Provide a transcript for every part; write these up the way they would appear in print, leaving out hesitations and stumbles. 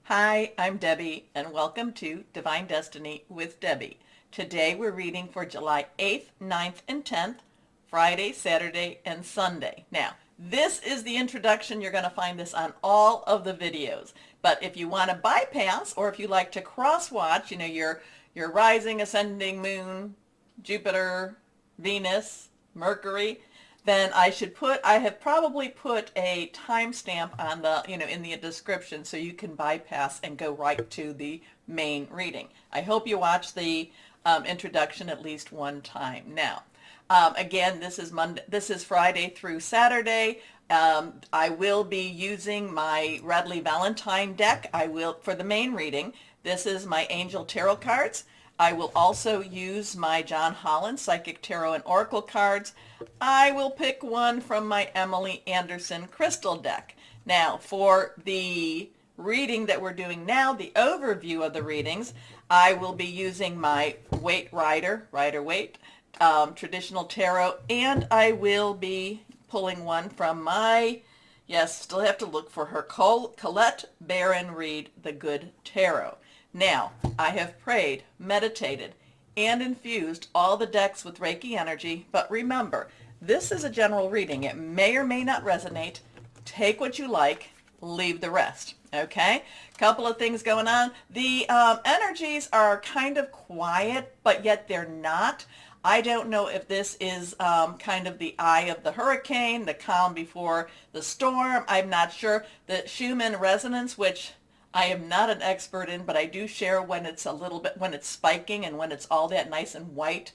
Hi, I'm Debbie, and welcome to Divine Destiny with Debbie. Today we're reading for July 8th, 9th, and 10th, Friday, Saturday, and Sunday. Now, this is the introduction. You're going to find this on all of the videos. But if you want to bypass, or if you like to cross-watch, your rising, ascending moon, Jupiter, Venus, Mercury, then I have probably put a timestamp on in the description so you can bypass and go right to the main reading. I hope you watch the introduction at least one time. Now, again, this is Friday through Saturday. I will be using my Radley Valentine deck. For the main reading. This is my Angel Tarot cards. I will also use my John Holland Psychic Tarot and Oracle cards. I will pick one from my Emily Anderson Crystal deck. Now, for the reading that we're doing now, the overview of the readings, I will be using my Rider-Waite Traditional Tarot, and I will be pulling one from my, yes, still have to look for her, Colette Baron Reed, the Good Tarot. Now, I have prayed, meditated, and infused all the decks with Reiki energy, but remember, this is a general reading. It may or may not resonate. Take what you like, leave the rest, okay? Couple of things going on. The energies are kind of quiet, but yet they're not. I don't know if this is kind of the eye of the hurricane, the calm before the storm. I'm not sure. The Schumann resonance, which I am not an expert in, but I do share when it's when it's spiking and when it's all that nice and white,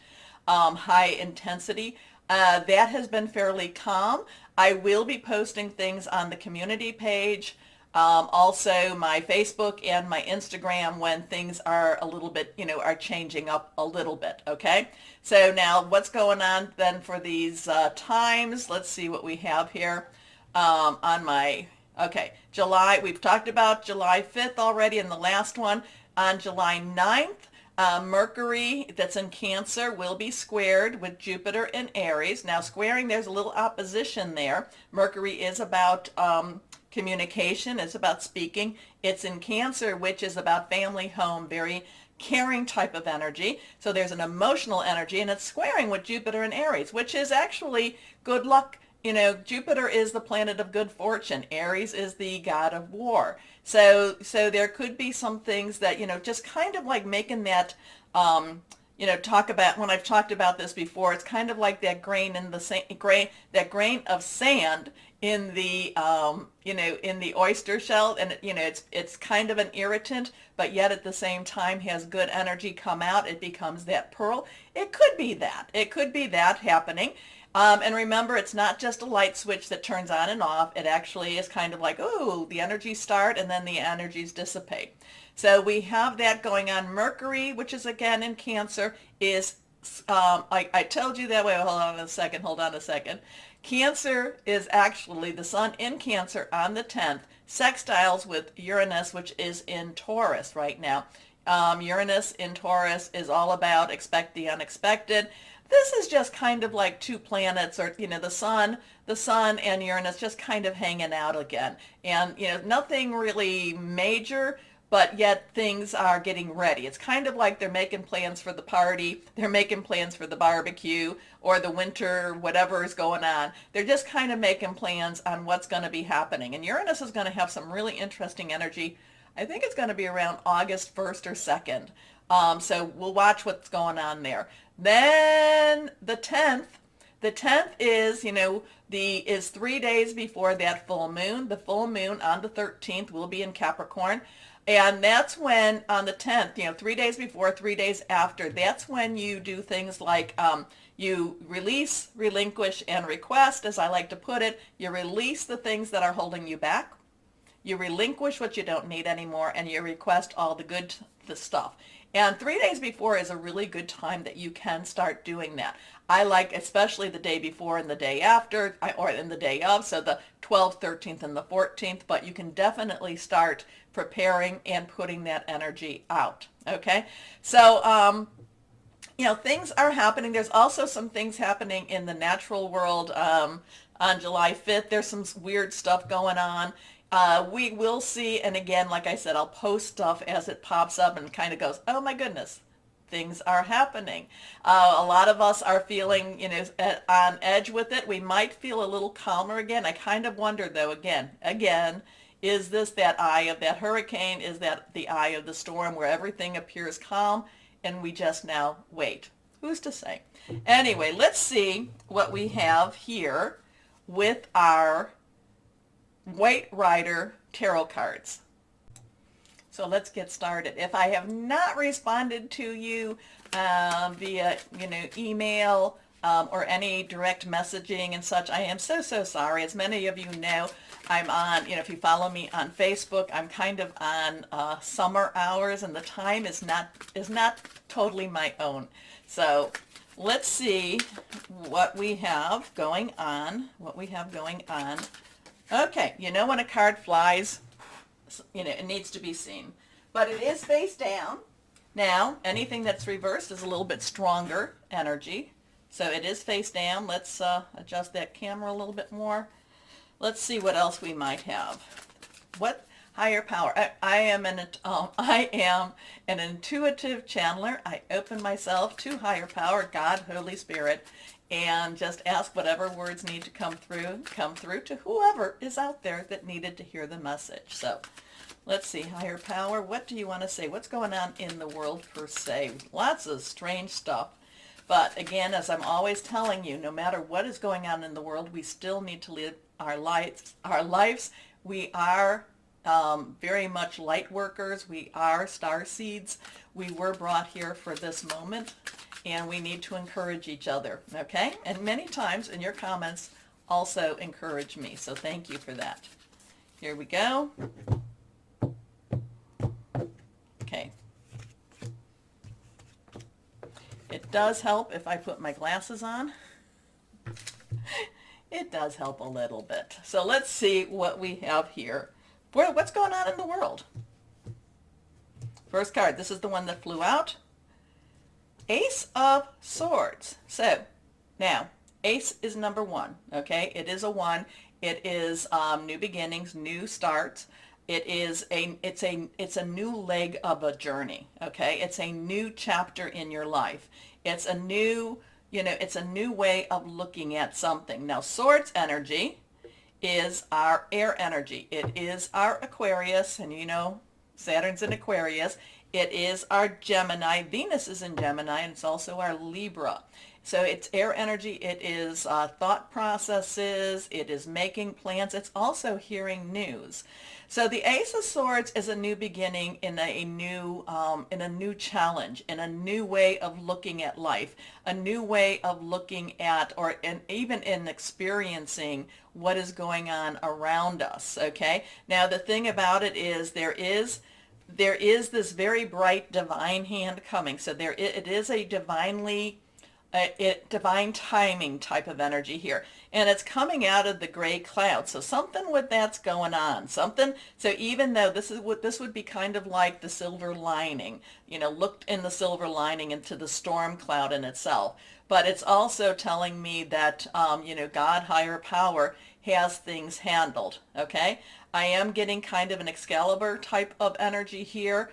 high intensity. That has been fairly calm. I will be posting things on the community page, also my Facebook and my Instagram when things are a little bit, are changing up a little bit, okay? So now what's going on then for these times? Let's see what we have here on my... Okay, we've talked about July 5th already in the last one. On July 9th, Mercury, that's in Cancer, will be squared with Jupiter in Aries. Now, squaring, there's a little opposition there. Mercury is about communication, it's about speaking. It's in Cancer, which is about family, home, very caring type of energy. So there's an emotional energy, and it's squaring with Jupiter in Aries, which is actually good luck. Jupiter is the planet of good fortune. Aries is the god of war. So there could be some things that, just kind of like making that, talk about, when I've talked about this before, it's kind of like that grain in the that grain of sand in the, in the oyster shell. And, it's kind of an irritant, but yet at the same time has good energy come out. It becomes that pearl. It could be that. It could be that happening. And remember, it's not just a light switch that turns on and off. It actually is kind of like, oh, the energies start and then the energies dissipate. So we have that going on. Mercury, which is again in Cancer, is, I told you that way. Hold on a second. Cancer is actually the sun in Cancer on the 10th, sextiles with Uranus, which is in Taurus right now. Uranus in Taurus is all about expect the unexpected. This is just kind of like two planets, or, the sun and Uranus just kind of hanging out again. And, nothing really major, but yet things are getting ready. It's kind of like they're making plans for the party. They're making plans for the barbecue or the winter, whatever is going on. They're just kind of making plans on what's going to be happening. And Uranus is going to have some really interesting energy. I think it's going to be around August 1st or 2nd. So we'll watch what's going on there. Then the 10th is, is 3 days before that full moon. The full moon on the 13th will be in Capricorn. And that's when, on the 10th, 3 days before, 3 days after, that's when you do things like you release, relinquish, and request, as I like to put it. You release the things that are holding you back. You relinquish what you don't need anymore, and you request all the stuff. And 3 days before is a really good time that you can start doing that. I like especially the day before and the day after, or in the day of, so the 12th, 13th, and the 14th, but you can definitely start preparing and putting that energy out, okay? So, things are happening. There's also some things happening in the natural world. On July 5th, there's some weird stuff going on. We will see, and again, like I said, I'll post stuff as it pops up and kind of goes, oh my goodness, things are happening. A lot of us are feeling, on edge with it. We might feel a little calmer again. I kind of wonder, though, again, is this that eye of that hurricane? Is that the eye of the storm where everything appears calm and we just now wait? Who's to say? Anyway, let's see what we have here with our White Rider tarot cards. So let's get started. If I have not responded to you via, email or any direct messaging and such, I am so sorry. As many of you know, I'm on, if you follow me on Facebook, I'm kind of on summer hours, and the time is not totally my own. So let's see what we have going on. Okay, when a card flies, it needs to be seen. But it is face down. Now, anything that's reversed is a little bit stronger energy. So it is face down. Let's adjust that camera a little bit more. Let's see what else we might have. What higher power? I am an intuitive channeler. I open myself to higher power, God, Holy Spirit, and just ask whatever words need to come through to whoever is out there that needed to hear the message. So let's see, higher power, what do you want to say? What's going on in the world per se? Lots of strange stuff. But again, as I'm always telling you, no matter what is going on in the world, we still need to live our lives. We are very much light workers. We are star seeds. We were brought here for this moment, and we need to encourage each other, okay? And many times in your comments also encourage me, so thank you for that. Here we go. Okay. It does help if I put my glasses on. It does help a little bit. So let's see what we have here. What's going on in the world? First card, this is the one that flew out. Ace of Swords. So now, Ace is number one, okay? It is a one. It is new beginnings, new starts. It's a new leg of a journey, okay? It's a new chapter in your life. It's a new, it's a new way of looking at something. Now, Swords energy is our air energy. It is our Aquarius, and Saturn's in Aquarius. It is our Gemini. Venus is in Gemini, and it's also our Libra. So it's air energy. It is thought processes. It is making plans. It's also hearing news. So the Ace of Swords is a new beginning in a new challenge, in a new way of looking at life, a new way of looking at, and even in experiencing what is going on around us. Okay. Now the thing about it is there is this very bright divine hand coming. So it is a divine timing type of energy here, and it's coming out of the gray cloud. So something with that's going on. So even though this would be kind of like the silver lining, looked in the silver lining into the storm cloud in itself. But it's also telling me that God, higher power, has things handled. Okay, I am getting kind of an Excalibur type of energy here.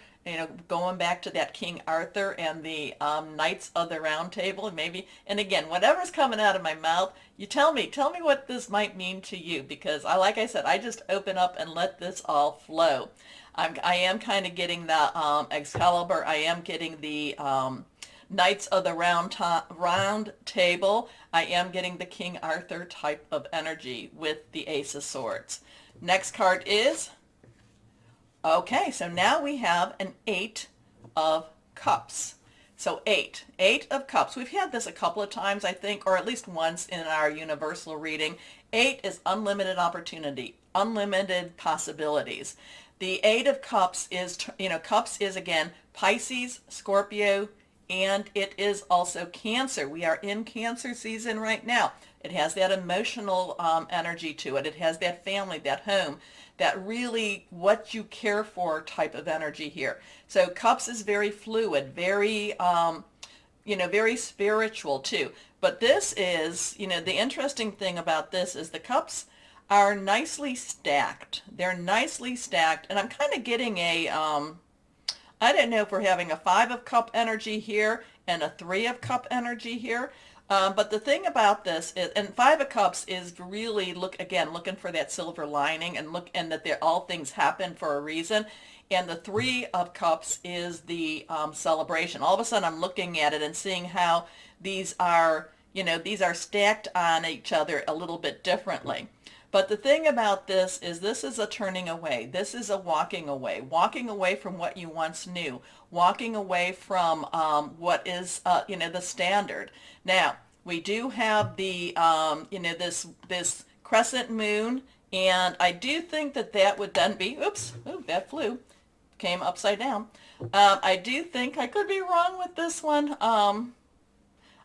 Going back to that King Arthur and the Knights of the Round Table, and again, whatever's coming out of my mouth, you tell me what this might mean to you, because like I said, I just open up and let this all flow. I am kind of getting the Excalibur. I am getting the Knights of the Round Table. I am getting the King Arthur type of energy with the Ace of Swords. Next card is... Okay, so now we have an Eight of Cups. So eight of Cups. We've had this a couple of times, I think, or at least once in our universal reading. 8 is unlimited opportunity, unlimited possibilities. The Eight of Cups is, Cups is again Pisces, Scorpio, and it is also Cancer. We are in Cancer season right now. It has that emotional energy to it. It has that family, that home, that really what you care for type of energy here. So Cups is very fluid, very, very spiritual too. But this is, the interesting thing about this is the Cups are nicely stacked. They're nicely stacked, and I'm kind of getting a, I don't know if we're having a 5 of cup energy here and a 3 of cup energy here. But the thing about this is, and 5 of cups is really looking for that silver lining and that all things happen for a reason. And the 3 of cups is the celebration. All of a sudden I'm looking at it and seeing how these are, these are stacked on each other a little bit differently. But the thing about this is a turning away. This is a walking away from what you once knew, walking away from what is, the standard. Now, we do have the, this crescent moon, and I do think that would then be, oops, that came upside down. I do think, I could be wrong with this one.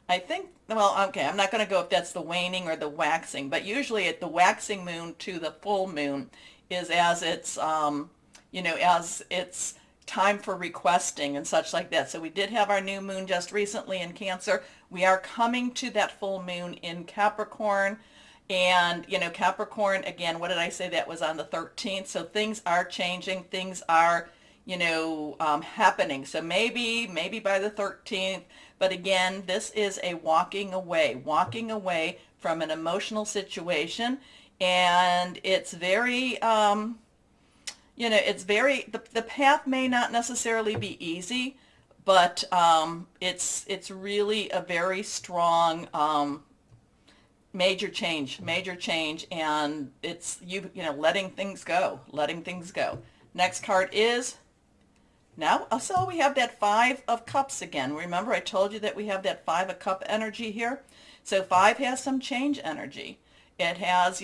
I think, well, okay, I'm not going to go if that's the waning or the waxing, but usually at the waxing moon to the full moon is as it's, as it's time for requesting and such like that. So we did have our new moon just recently in Cancer. We are coming to that full moon in Capricorn. And, Capricorn, again, what did I say? That was on the 13th. So things are changing. Things are, happening. So maybe by the 13th. But again, this is a walking away from an emotional situation. And it's very, it's very, the path may not necessarily be easy, but it's really a very strong major change, and it's letting things go. Next card is, now, so we have that 5 of cups again. Remember I told you that we have that 5 of cup energy here? So 5 has some change energy. It has,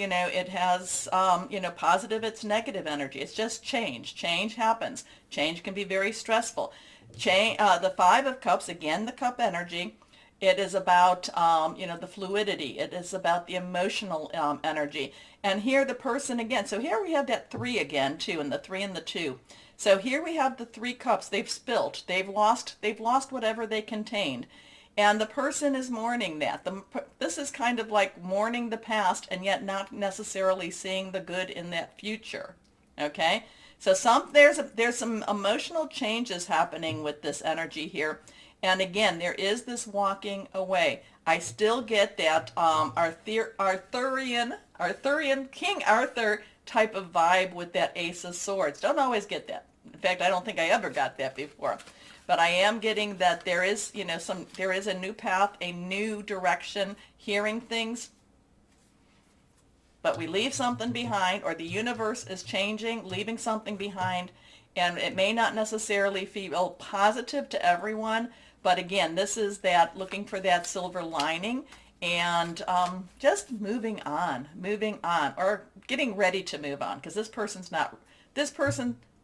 positive, it's negative energy. It's just change. Change happens. Change can be very stressful. The 5 of cups, again, the cup energy, it is about, the fluidity. It is about the emotional energy. And here the person again. So here we have that 3 again, too, and the 3 and the 2. So here we have the 3 cups. They've spilt. They've lost whatever they contained. And the person is mourning that. This is kind of like mourning the past and yet not necessarily seeing the good in that future. Okay? So there's some emotional changes happening with this energy here. And again, there is this walking away. I still get that Arthurian King Arthur type of vibe with that Ace of Swords. Don't always get that. In fact, I don't think I ever got that before. But I am getting that there is, there is a new path, a new direction, hearing things. But we leave something behind, or the universe is changing, leaving something behind, and it may not necessarily feel positive to everyone. But again, this is that looking for that silver lining and just moving on, or getting ready to move on, because this person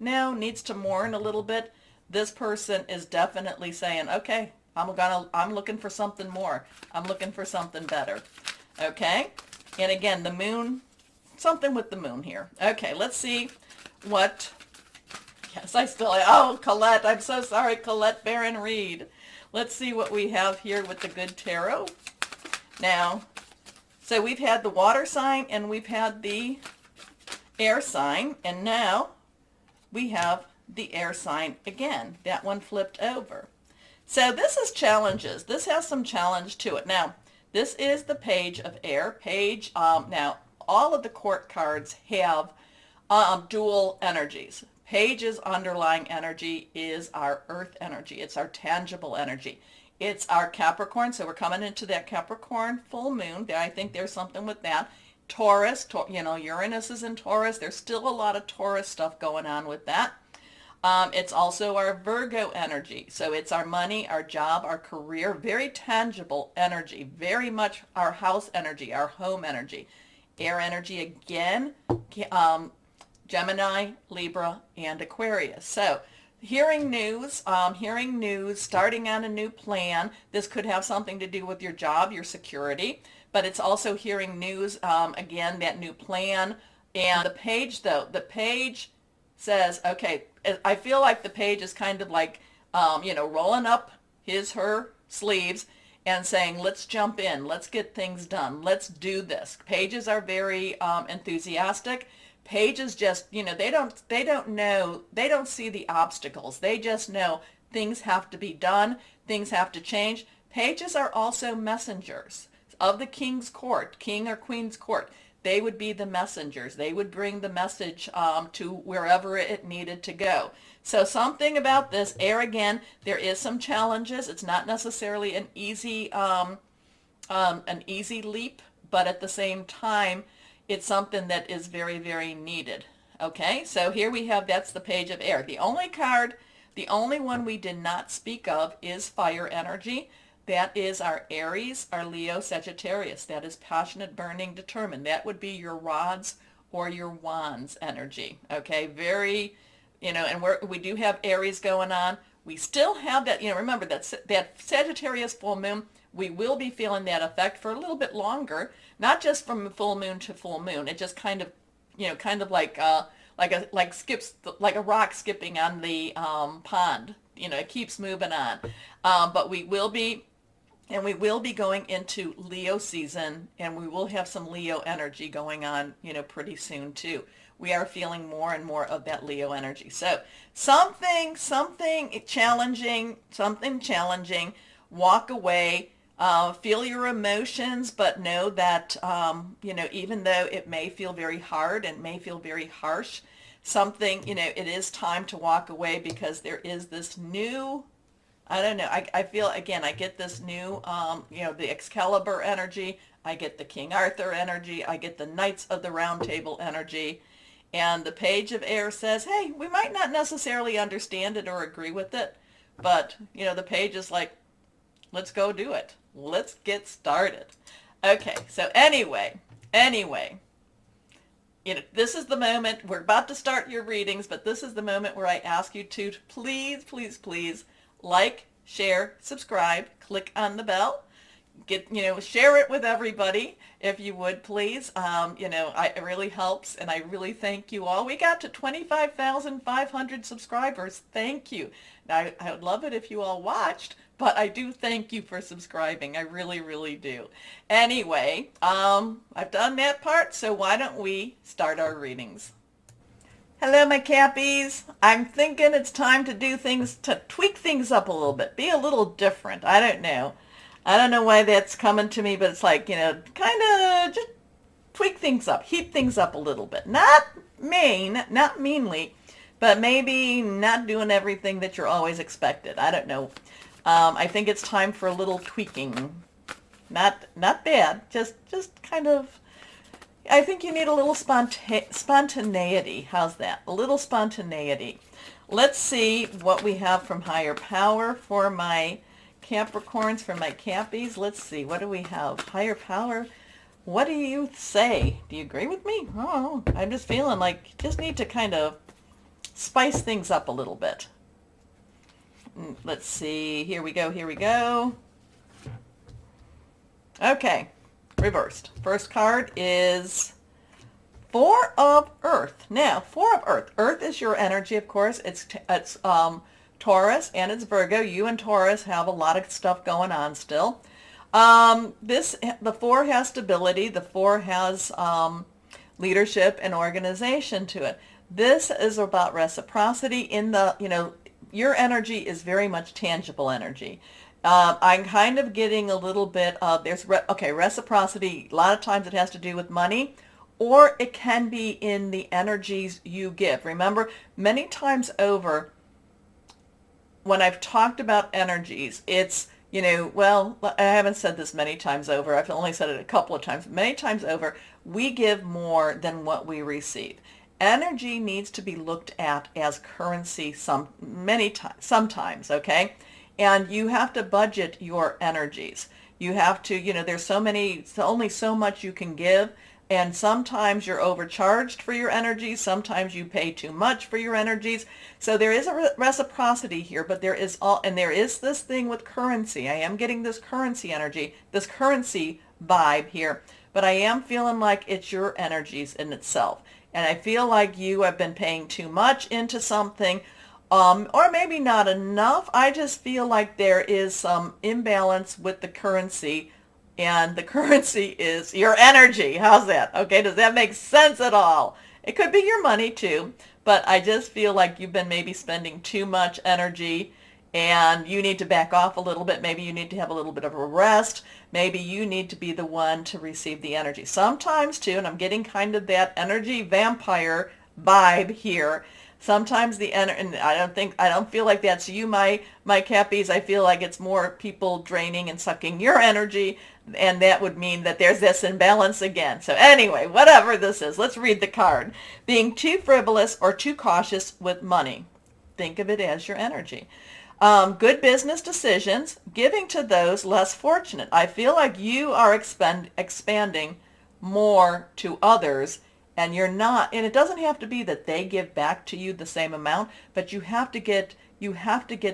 now needs to mourn a little bit. This person is definitely saying, okay, I'm looking for something more. I'm looking for something better. Okay? And again, the moon, something with the moon here. Okay, let's see what, Colette, I'm so sorry, Colette Baron Reed. Let's see what we have here with the good tarot. Now, so we've had the water sign and we've had the air sign, and now we have the air sign again. That one flipped over. So this is challenges. This has some challenge to it. Now, this is the page of air. Now, all of the court cards have dual energies. Page's underlying energy is our earth energy. It's our tangible energy. It's our Capricorn. So we're coming into that Capricorn full moon. I think there's something with that. Taurus, Uranus is in Taurus. There's still a lot of Taurus stuff going on with that. It's also our Virgo energy. So it's our money, our job, our career, very tangible energy, very much our house energy, our home energy. Air energy again, Gemini, Libra, and Aquarius. So hearing news, starting on a new plan. This could have something to do with your job, your security, but it's also hearing news, again, that new plan. And the page, though, the page says, okay, I feel like the page is kind of like, rolling up her sleeves and saying, let's jump in, let's get things done, let's do this. Pages are very enthusiastic. Pages just, they don't know, they don't see the obstacles. They just know things have to be done, things have to change. Pages are also messengers of the king's court, king or queen's court. They would be the messengers. They would bring the message to wherever it needed to go. So something about this, air again, there is some challenges. It's not necessarily an easy leap, but at the same time, it's something that is very, very needed. Okay, so here we have, that's the page of air. The only one we did not speak of is fire energy. That is our Aries, our Leo, Sagittarius. That is passionate, burning, determined. That would be your rods or your wands energy. Okay, very, and we do have Aries going on. We still have that, remember that Sagittarius full moon, we will be feeling that effect for a little bit longer, not just from full moon to full moon. It just kind of, like a rock skipping on the pond. It keeps moving on. But we will be going into Leo season, and we will have some Leo energy going on, pretty soon too. We are feeling more and more of that Leo energy. So something challenging, walk away, feel your emotions, but know that, even though it may feel very hard and may feel very harsh, it is time to walk away, because there is this new, I don't know, I feel, again, I get this new, the Excalibur energy, I get the King Arthur energy, I get the Knights of the Round Table energy, and the page of air says, hey, we might not necessarily understand it or agree with it, but, the page is like, let's go do it. Let's get started. Okay, so anyway, this is the moment, we're about to start your readings, but this is the moment where I ask you to please, please, please like, share, subscribe, click on the bell, share it with everybody if you would, please. It really helps, and I really thank you all. We got to 25,500 subscribers. Thank you. Now, I would love it if you all watched, but I do thank you for subscribing. I really, really do. Anyway, I've done that part, so why don't we start our readings? Hello, my Cappies. I'm thinking it's time to tweak things up a little bit, be a little different. I don't know why that's coming to me, but it's like, kind of just tweak things up, heat things up a little bit. Not meanly, but maybe not doing everything that you're always expected. I don't know. I think it's time for a little tweaking. Not bad, just kind of, I think you need a little spontaneity. How's that? A little spontaneity. Let's see what we have from higher power for my Capricorns, for my Cappies. Let's see, what do we have? Higher power, what do you say? Do you agree with me? Oh, I'm just feeling like you just need to kind of spice things up a little bit. Let's see, here we go. Okay, reversed. First card is Four of Earth. Now, Four of Earth. Earth is your energy, of course. It's Taurus and it's Virgo. You and Taurus have a lot of stuff going on still. The Four has stability. The Four has leadership and organization to it. This is about reciprocity in the, your energy is very much tangible energy. I'm kind of getting a little bit of, reciprocity, a lot of times it has to do with money, or it can be in the energies you give. Remember, many times over, when I've talked about energies, it's, I haven't said this many times over. I've only said it a couple of times. Many times over, we give more than what we receive. Energy needs to be looked at as currency sometimes, okay? And you have to budget your energies. You have to, there's only so much you can give. And sometimes you're overcharged for your energies. Sometimes you pay too much for your energies. So there is a reciprocity here, but there is this thing with currency. I am getting this currency energy, this currency vibe here, but I am feeling like it's your energies in itself. And I feel like you have been paying too much into something, or maybe not enough. I just feel like there is some imbalance with the currency, and the currency is your energy. How's that? Okay, does that make sense at all? It could be your money too, but I just feel like you've been maybe spending too much energy and you need to back off a little bit. Maybe you need to have a little bit of a rest. Maybe you need to be the one to receive the energy. Sometimes too, and I'm getting kind of that energy vampire vibe here. Sometimes and I don't feel like that's you, my Cappies. I feel like it's more people draining and sucking your energy, and that would mean that there's this imbalance again. So anyway, whatever this is, let's read the card. Being too frivolous or too cautious with money. Think of it as your energy. Good business decisions, giving to those less fortunate. I feel like you are expanding more to others, and you're not, and it doesn't have to be that they give back to you the same amount, but you have to get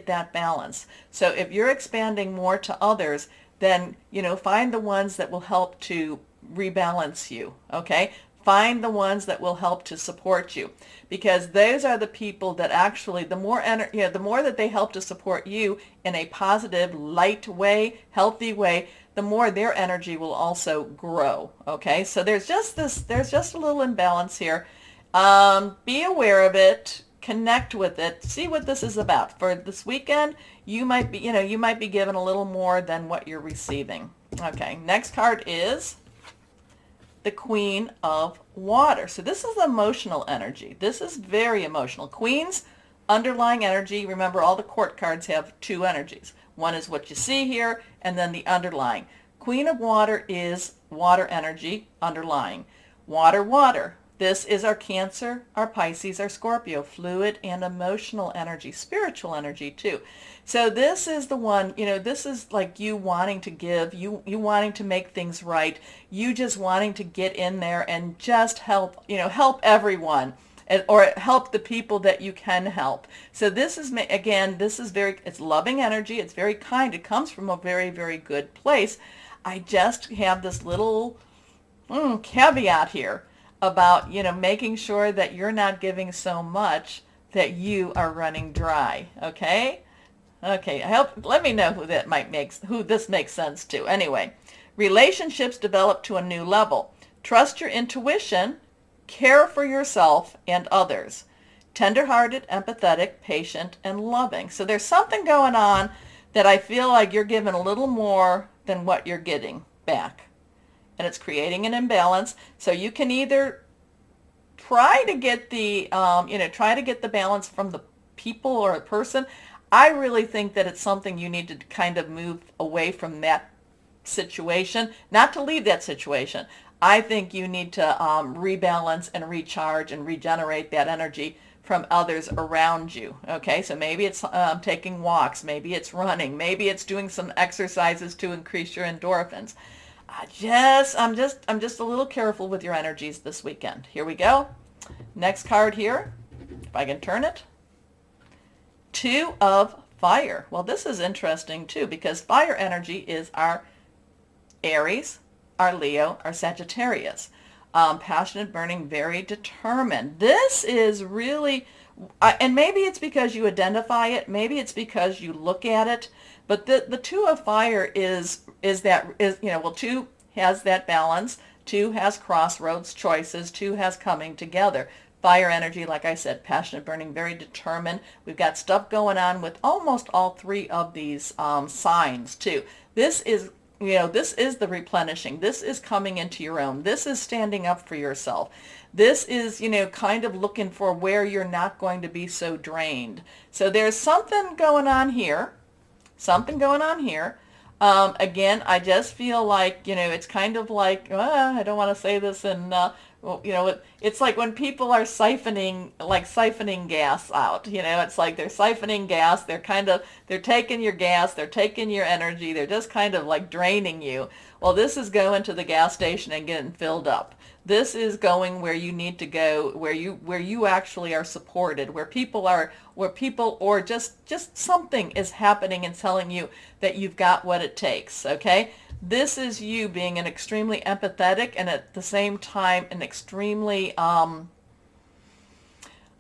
that balance. So if you're expanding more to others, then, find the ones that will help to rebalance you, okay? Find the ones that will help to support you, because those are the people that actually, the more that they help to support you in a positive, light way, healthy way, the more their energy will also grow. Okay, so there's just a little imbalance here. Be aware of it, connect with it, see what this is about. For this weekend, you might be given a little more than what you're receiving. Okay, next card is the Queen of Water. So this is emotional energy. This is very emotional. Queen's underlying energy, remember all the court cards have two energies. One is what you see here, and then the underlying. Queen of Water is water energy underlying. Water, water. This is our Cancer, our Pisces, our Scorpio, fluid and emotional energy, spiritual energy too. So this is the one, this is like you wanting to give, you wanting to make things right, you just wanting to get in there and just help, help everyone, or help the people that you can help. So this is, again, it's loving energy, it's very kind, it comes from a very, very good place. I just have this little caveat here about, making sure that you're not giving so much that you are running dry. Okay? Okay, let me know who this makes sense to. Anyway, relationships develop to a new level. Trust your intuition, care for yourself and others. Tender-hearted, empathetic, patient, and loving. So there's something going on that I feel like you're giving a little more than what you're getting back. And it's creating an imbalance. So you can either try to get the balance from the people or a person. I really think that it's something you need to kind of move away from that situation, not to leave that situation. I think you need to rebalance and recharge and regenerate that energy from others around you. Okay, so maybe it's taking walks, maybe it's running, maybe it's doing some exercises to increase your endorphins. I'm just a little careful with your energies this weekend. Here we go. Next card here, if I can turn it. Two of Fire. Well, this is interesting too, because fire energy is our Aries, our Leo, our Sagittarius. Passionate, burning, very determined. This is really, and maybe it's because you identify it, maybe it's because you look at it, but the Two of Fire is two has that balance, two has crossroads choices, two has coming together. Fire energy, like I said, passionate, burning, very determined. We've got stuff going on with almost all three of these signs too. This is the replenishing. This is coming into your own. This is standing up for yourself. This is, kind of looking for where you're not going to be so drained. So there's something going on here. Again, I just feel like, it's kind of like, I don't want to say this in, it's like when people are siphoning gas out, it's like they're siphoning gas, they're taking your gas, they're taking your energy, they're just kind of like draining you. Well, this is going to the gas station and getting filled up. This is going where you need to go, where you actually are supported, where people or just something is happening and telling you that you've got what it takes, okay? This is you being an extremely empathetic and at the same time an extremely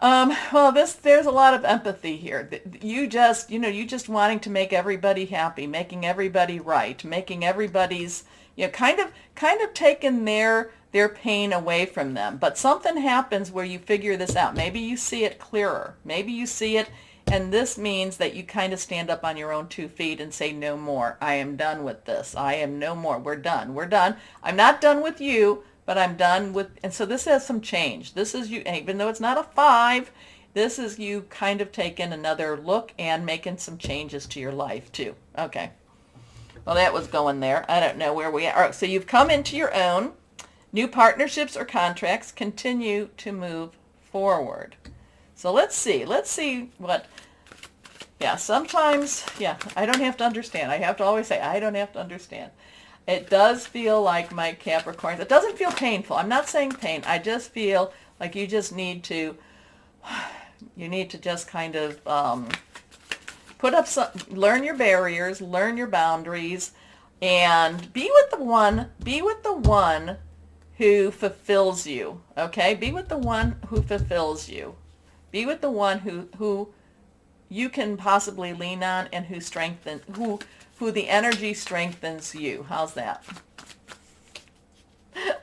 Well, there's a lot of empathy here. You just, you just wanting to make everybody happy, making everybody right, making everybody's, kind of taking their pain away from them. But something happens where you figure this out. Maybe you see it clearer. Maybe you see it, and this means that you kind of stand up on your own 2 feet and say, no more. I am done with this. I am no more. We're done. We're done. I'm not done with you, but I'm done with, and so this has some change. This is you, even though it's not a 5, this is you kind of taking another look and making some changes to your life too. Okay. Well, that was going there. I don't know where we are. All right, so you've come into your own. New partnerships or contracts continue to move forward. So let's see what, yeah, sometimes, yeah, I don't have to understand. I have to always say, I don't have to understand. It does feel like, my Capricorns, it doesn't feel painful. I'm not saying pain. I just feel like you just need to, just kind of put up some, learn your barriers, learn your boundaries, and be with the one who fulfills you, okay? Be with the one who fulfills you. Be with the one who you can possibly lean on and who the energy strengthens you. How's that?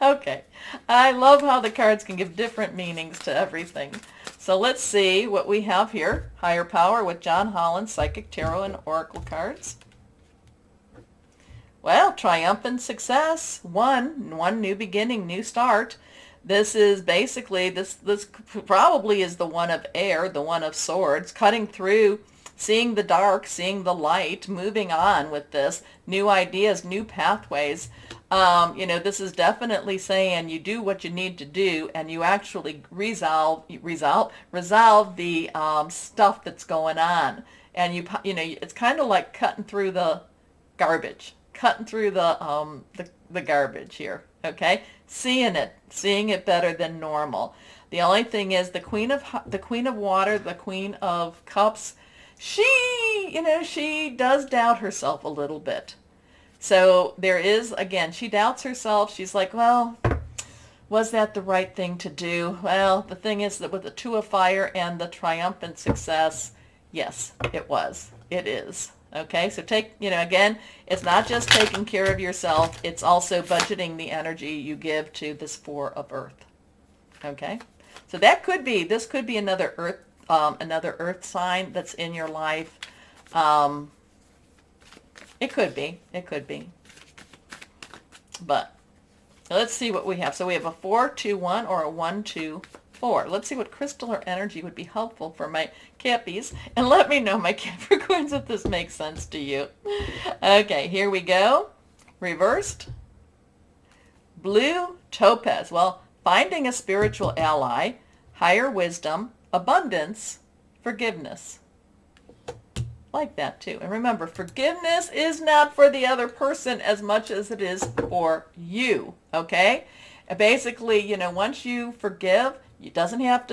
Okay. I love how the cards can give different meanings to everything. So let's see what we have here. Higher Power with John Holland, Psychic Tarot and Oracle cards. Well, triumphant success. One new beginning, new start. This is basically, this probably is the one of air, the one of swords, cutting through, seeing the dark, seeing the light, moving on with this, new ideas, new pathways. This is definitely saying you do what you need to do, and you actually resolve the stuff that's going on. And it's kind of like cutting through the garbage, the garbage here. Okay, seeing it better than normal. The only thing is the Queen of Water, the Queen of Cups, she does doubt herself a little bit. So there is, again, she doubts herself. She's like, well, was that the right thing to do? Well, the thing is that with the Two of Fire and the triumphant success, yes, it was. It is. Okay, so again, it's not just taking care of yourself. It's also budgeting the energy you give to this Four of Earth. Okay, so this could be another earth sign that's in your life. It could be. But let's see what we have. So we have a 4-2-1 or a 1-2-4. Let's see what crystal or energy would be helpful for my Cappies. And let me know, my Capricorns, if this makes sense to you. Okay, here we go. Reversed. Blue topaz. Well, finding a spiritual ally, higher wisdom, abundance, forgiveness. Like that too. And remember, forgiveness is not for the other person as much as it is for you. Okay? And basically, once you forgive, you don't have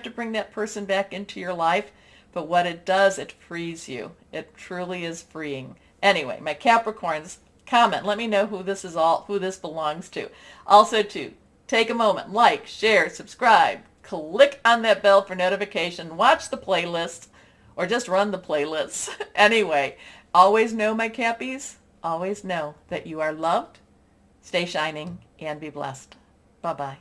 to bring that person back into your life, but what it does, it frees you. It truly is freeing. Anyway, my Capricorns, comment, let me know who this belongs to. Also too, take a moment, like, share, subscribe, click on that bell for notification, watch the playlists, or just run the playlists. Anyway, always know, my Cappies, always know that you are loved. Stay shining and be blessed. Bye-bye.